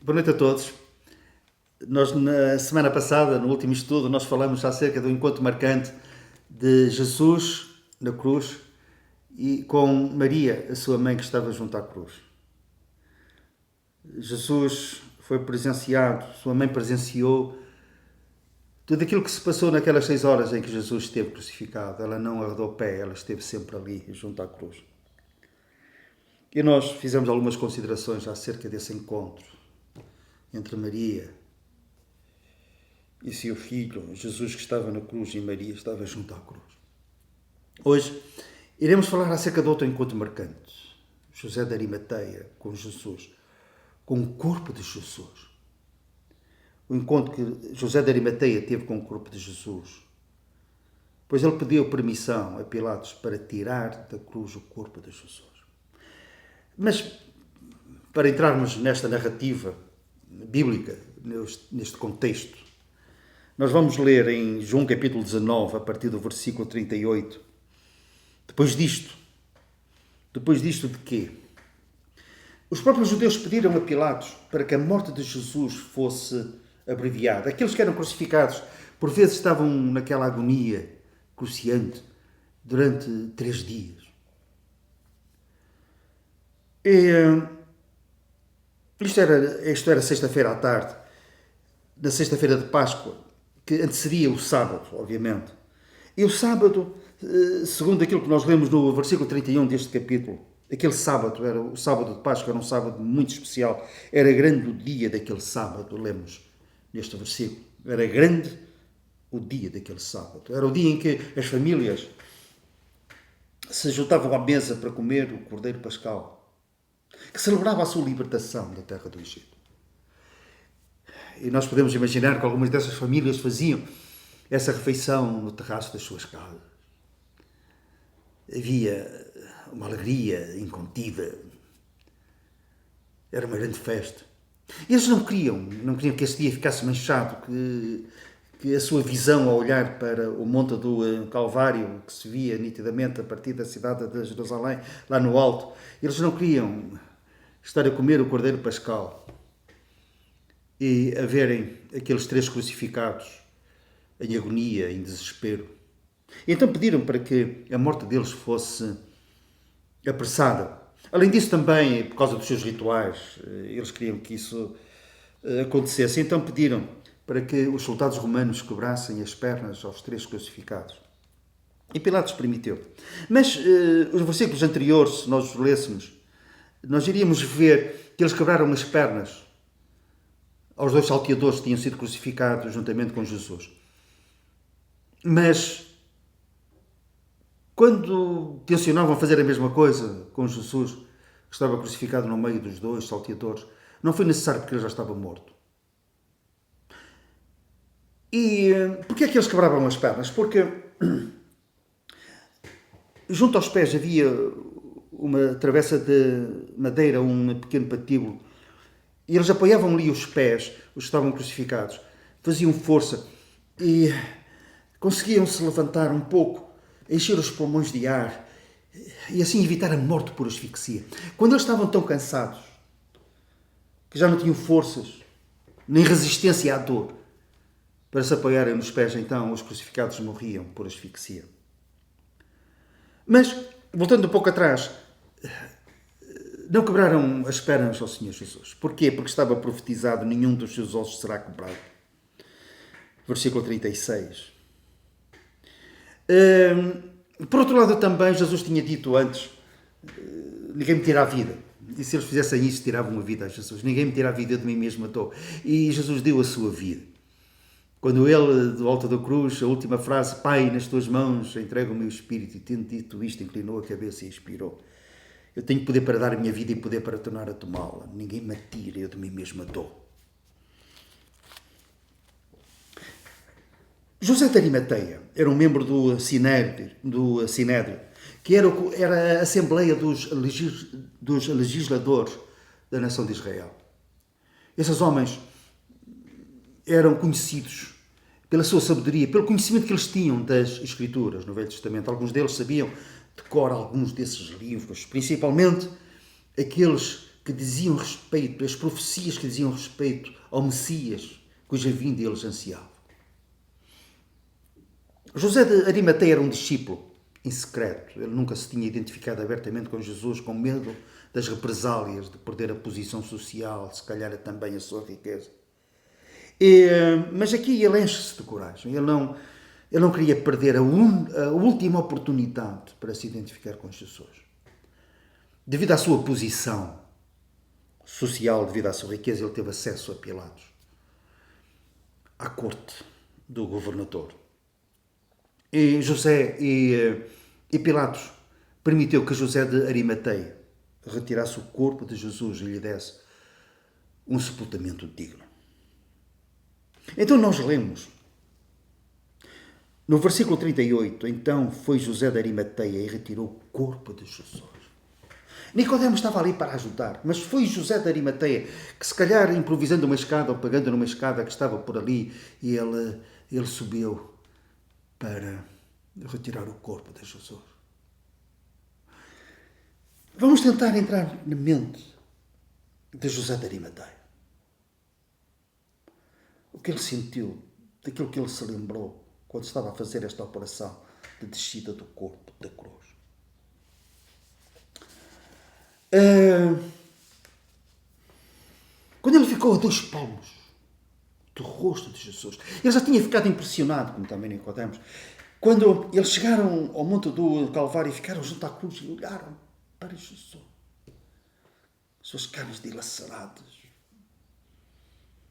Boa noite a todos. Nós, na semana passada, no último estudo, nós falamos acerca do encontro marcante de Jesus na cruz e com Maria, a sua mãe, que estava junto à cruz. Jesus foi presenciado, sua mãe presenciou tudo aquilo que se passou naquelas 6 horas em que Jesus esteve crucificado. Ela não arredou o pé, ela esteve sempre ali, junto à cruz. E nós fizemos algumas considerações acerca desse encontro entre Maria e seu filho, Jesus, que estava na cruz, e Maria estava junto à cruz. Hoje iremos falar acerca de outro encontro marcante. José de Arimateia com Jesus, com o corpo de Jesus. O encontro que José de Arimateia teve com o corpo de Jesus. Pois ele pediu permissão a Pilatos para tirar da cruz o corpo de Jesus. Mas, para entrarmos nesta narrativa bíblica, neste contexto, nós vamos ler em João capítulo 19, a partir do versículo 38. Depois disto de quê? Os próprios judeus pediram a Pilatos para que a morte de Jesus fosse abreviada. Aqueles que eram crucificados, por vezes, estavam naquela agonia cruciante durante 3 dias. Isto era sexta-feira à tarde, na sexta-feira de Páscoa, que antecedia o sábado, obviamente. E o sábado, segundo aquilo que nós lemos no versículo 31 deste capítulo, aquele sábado, era o sábado de Páscoa, era um sábado muito especial. Era grande o dia daquele sábado, lemos neste versículo. Era grande o dia daquele sábado. Era o dia em que as famílias se juntavam à mesa para comer o Cordeiro Pascal, que celebrava a sua libertação da terra do Egito. E nós podemos imaginar que algumas dessas famílias faziam essa refeição no terraço das suas casas. Havia uma alegria incontida. Era uma grande festa. E eles não queriam que esse dia ficasse manchado, que a sua visão ao olhar para o monte do Calvário, que se via nitidamente a partir da cidade de Jerusalém, lá no alto, eles não queriam estar a comer o Cordeiro Pascal e a verem aqueles 3 crucificados em agonia, em desespero. E então pediram para que a morte deles fosse apressada. Além disso, também, por causa dos seus rituais, eles queriam que isso acontecesse. Então pediram para que os soldados romanos quebrassem as pernas aos 3 crucificados. E Pilatos permitiu. Mas os versículos anteriores, se nós os lêssemos, nós iríamos ver que eles quebraram as pernas aos 2 salteadores que tinham sido crucificados juntamente com Jesus. Mas, quando tencionavam fazer a mesma coisa com Jesus, que estava crucificado no meio dos 2 salteadores, não foi necessário porque ele já estava morto. E porquê é que eles quebravam as pernas? Porque junto aos pés havia uma travessa de madeira, um pequeno patíbulo, e eles apoiavam ali os pés, os que estavam crucificados, faziam força e conseguiam se levantar um pouco, encher os pulmões de ar e assim evitar a morte por asfixia. Quando eles estavam tão cansados que já não tinham forças nem resistência à dor para se apoiarem nos pés, então os crucificados morriam por asfixia. Mas, voltando um pouco atrás, não quebraram as pernas ao Senhor Jesus. Porquê? Porque estava profetizado: nenhum dos seus ossos será quebrado. Versículo 36. Por outro lado, também, Jesus tinha dito antes: ninguém me tira a vida. E se eles fizessem isso, tiravam a vida a Jesus. Ninguém me tira a vida, eu de mim mesmo estou. E Jesus deu a sua vida. Quando ele, do alto da cruz, a última frase: Pai, nas tuas mãos entrego o meu espírito, e tendo dito isto, inclinou a cabeça e expirou. Eu tenho poder para dar a minha vida e poder para tornar a tomá-la. Ninguém me tira, eu de mim mesmo dou. José de Arimateia era um membro do Sinédrio, que era a Assembleia dos Legisladores da nação de Israel. Esses homens eram conhecidos pela sua sabedoria, pelo conhecimento que eles tinham das Escrituras no Velho Testamento. Alguns deles sabiam de cor alguns desses livros, principalmente aqueles que diziam respeito, as profecias que diziam respeito ao Messias, cuja vinda eles ansiavam. José de Arimateia era um discípulo em secreto. Ele nunca se tinha identificado abertamente com Jesus, com medo das represálias, de perder a posição social, se calhar também a sua riqueza. Mas aqui ele enche-se de coragem. Ele não queria perder a última oportunidade para se identificar com Jesus. Devido à sua posição social, devido à sua riqueza, ele teve acesso a Pilatos, à corte do governador. E Pilatos permitiu que José de Arimateia retirasse o corpo de Jesus e lhe desse um sepultamento digno. Então nós lemos, no versículo 38, então foi José de Arimateia e retirou o corpo de Jesus. Nicodemo estava ali para ajudar, mas foi José de Arimateia que, se calhar improvisando uma escada ou pegando numa escada que estava por ali, e ele subiu para retirar o corpo de Jesus. Vamos tentar entrar na mente de José de Arimateia. O que ele sentiu, daquilo que ele se lembrou quando estava a fazer esta operação de descida do corpo da cruz. Quando ele ficou a 2 palmos do rosto de Jesus, ele já tinha ficado impressionado, como também Nicodemos, quando eles chegaram ao monte do Calvário e ficaram junto à cruz e olharam para Jesus, suas carnes dilaceradas,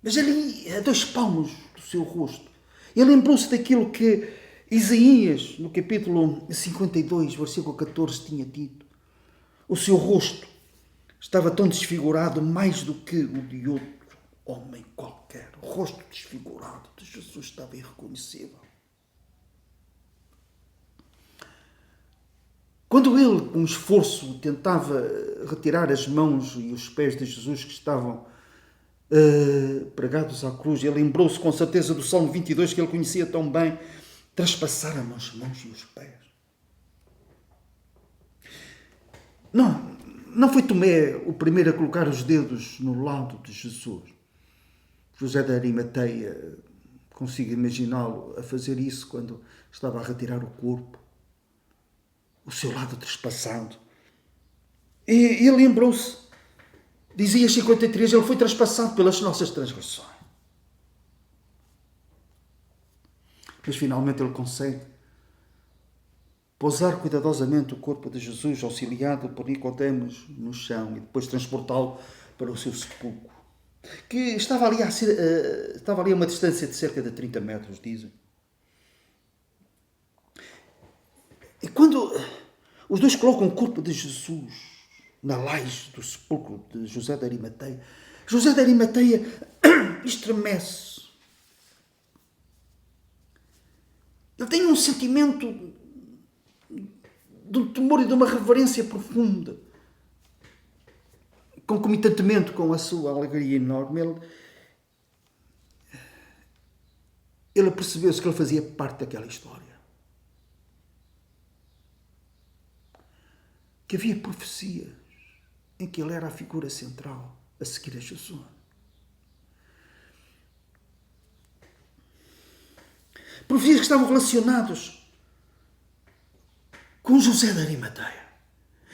mas ali a 2 palmos do seu rosto, ele lembrou-se daquilo que Isaías, no capítulo 52, versículo 14, tinha dito. O seu rosto estava tão desfigurado mais do que o de outro homem qualquer. O rosto desfigurado de Jesus estava irreconhecível. Quando ele, com esforço, tentava retirar as mãos e os pés de Jesus que estavam pregados à cruz, ele lembrou-se com certeza do Salmo 22, que ele conhecia tão bem: traspassaram as mãos e os pés. Não foi Tomé o primeiro a colocar os dedos no lado de Jesus. José de Arimateia, consigo imaginá-lo a fazer isso quando estava a retirar o corpo, o seu lado trespassado. E ele lembrou-se, dizia 53, ele foi traspassado pelas nossas transgressões. Mas finalmente ele consegue pousar cuidadosamente o corpo de Jesus, auxiliado por Nicodemos, no chão, e depois transportá-lo para o seu sepulcro, que estava ali a uma distância de cerca de 30 metros, dizem. E quando os dois colocam o corpo de Jesus na laje do sepulcro de José de Arimateia estremece. Ele tem um sentimento de um temor e de uma reverência profunda. Concomitantemente com a sua alegria enorme, ele percebeu-se que ele fazia parte daquela história. Que havia profecias em que ele era a figura central a seguir a Jesus. Profecias que estavam relacionadas com José de Arimateia.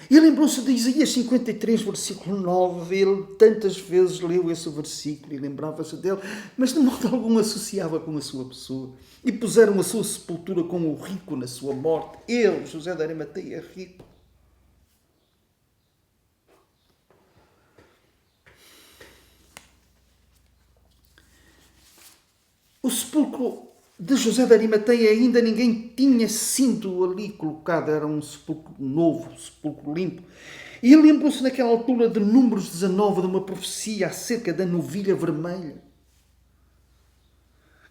E lembrou-se de Isaías 53, versículo 9. Ele tantas vezes leu esse versículo e lembrava-se dele, mas de modo algum associava com a sua pessoa. E puseram a sua sepultura com o rico na sua morte. Ele, José de Arimateia, rico. O sepulcro de José de Arimateia ainda ninguém tinha sido ali colocado. Era um sepulcro novo, um sepulcro limpo. E ele lembrou-se naquela altura de Números 19, de uma profecia acerca da novilha vermelha,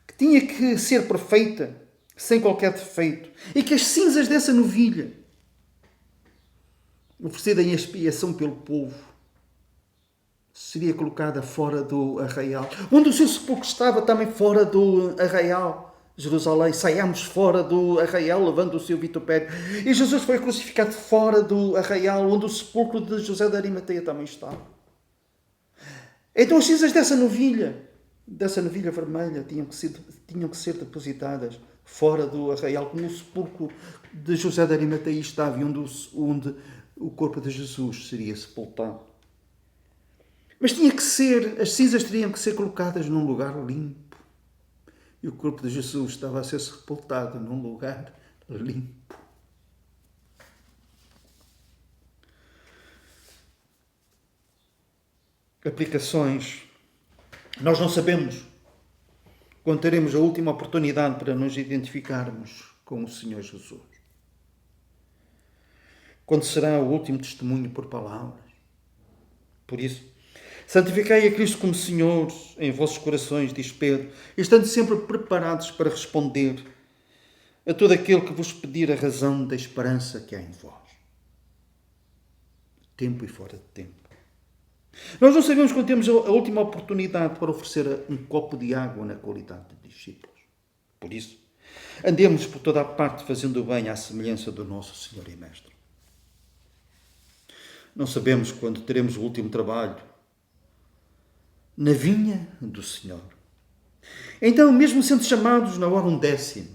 que tinha que ser perfeita, sem qualquer defeito, e que as cinzas dessa novilha, oferecida em expiação pelo povo, seria colocada fora do arraial, onde o seu sepulcro estava também fora do arraial. Jerusalém, saiamos fora do arraial, levando o seu vitupério. E Jesus foi crucificado fora do arraial, onde o sepulcro de José de Arimateia também estava. Então as cinzas dessa novilha vermelha, tinham que ser depositadas fora do arraial, no sepulcro de José de Arimateia estava, e onde o corpo de Jesus seria sepultado. Mas as cinzas teriam que ser colocadas num lugar limpo. E o corpo de Jesus estava a ser sepultado num lugar limpo. Aplicações. Nós não sabemos quando teremos a última oportunidade para nos identificarmos com o Senhor Jesus. Quando será o último testemunho por palavras. Por isso, santificai a Cristo como Senhor em vossos corações, diz Pedro, estando sempre preparados para responder a todo aquele que vos pedir a razão da esperança que há em vós. Tempo e fora de tempo. Nós não sabemos quando temos a última oportunidade para oferecer um copo de água na qualidade de discípulos. Por isso, andemos por toda a parte fazendo o bem à semelhança do nosso Senhor e Mestre. Não sabemos quando teremos o último trabalho na vinha do Senhor. Então, mesmo sendo chamados na hora 11ª,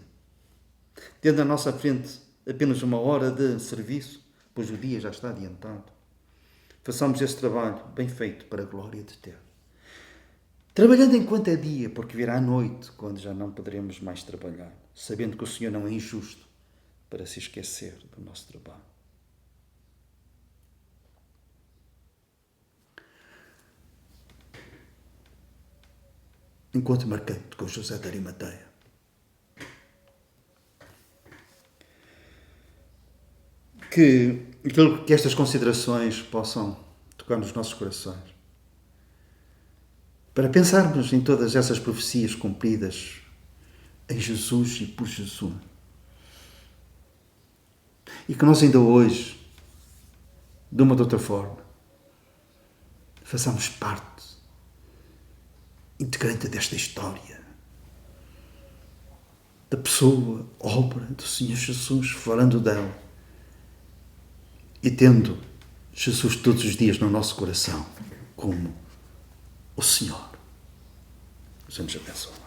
tendo à nossa frente apenas uma hora de serviço, pois o dia já está adiantado, façamos esse trabalho bem feito para a glória de Deus. Trabalhando enquanto é dia, porque virá a noite, quando já não poderemos mais trabalhar, sabendo que o Senhor não é injusto para se esquecer do nosso trabalho. Encontro marcante com José de Arimateia. Que estas considerações possam tocar nos nossos corações. Para pensarmos em todas essas profecias cumpridas em Jesus e por Jesus. E que nós ainda hoje, de uma ou de outra forma, façamos parte integrante desta história, da pessoa, obra do Senhor Jesus, falando dela e tendo Jesus todos os dias no nosso coração como o Senhor. Deus nos abençoe.